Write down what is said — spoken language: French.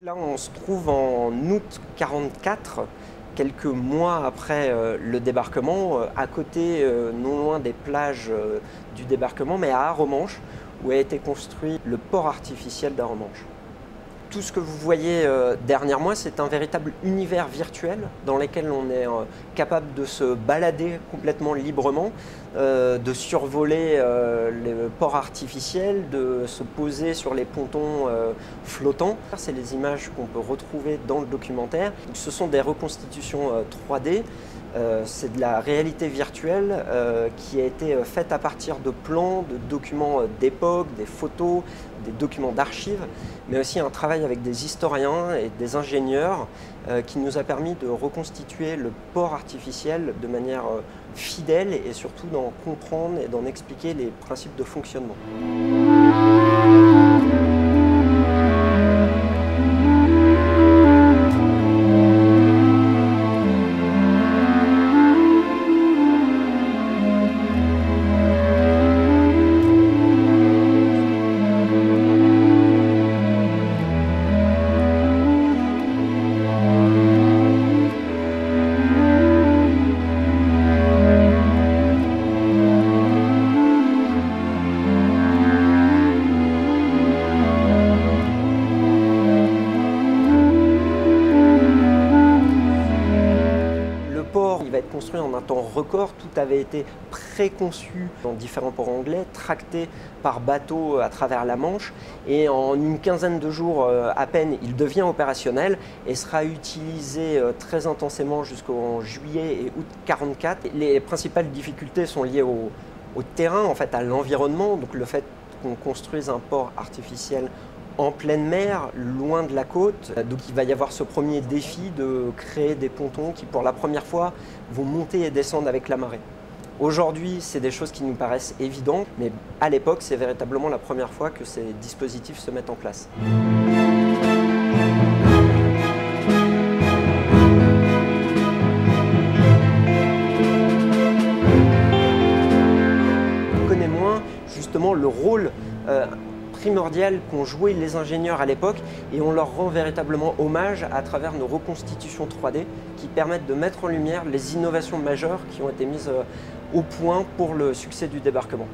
Là, on se trouve en août 1944, quelques mois après le débarquement, à côté, non loin des plages du débarquement, mais à Arromanches, où a été construit le port artificiel d'Arromanches. Tout ce que vous voyez derrière moi, c'est un véritable univers virtuel dans lequel on est capable de se balader complètement librement, de survoler le port artificiel, de se poser sur les pontons flottants. C'est les images qu'on peut retrouver dans le documentaire. Ce sont des reconstitutions 3D. C'est de la réalité virtuelle qui a été faite à partir de plans, de documents d'époque, des photos, des documents d'archives, mais aussi un travail avec des historiens et des ingénieurs qui nous a permis de reconstituer le port artificiel de manière fidèle et surtout d'en comprendre et d'en expliquer les principes de fonctionnement. Il va être construit en un temps record, tout avait été préconçu dans différents ports anglais, tracté par bateau à travers la Manche, et en une quinzaine de jours à peine, il devient opérationnel et sera utilisé très intensément jusqu'en juillet et août 1944. Les principales difficultés sont liées au terrain, en fait, à l'environnement, donc le fait qu'on construise un port artificiel en pleine mer, loin de la côte. Donc il va y avoir ce premier défi de créer des pontons qui, pour la première fois, vont monter et descendre avec la marée. Aujourd'hui, c'est des choses qui nous paraissent évidentes, mais à l'époque, c'est véritablement la première fois que ces dispositifs se mettent en place. On connaît moins justement le rôle primordial qu'ont joué les ingénieurs à l'époque, et on leur rend véritablement hommage à travers nos reconstitutions 3D qui permettent de mettre en lumière les innovations majeures qui ont été mises au point pour le succès du débarquement.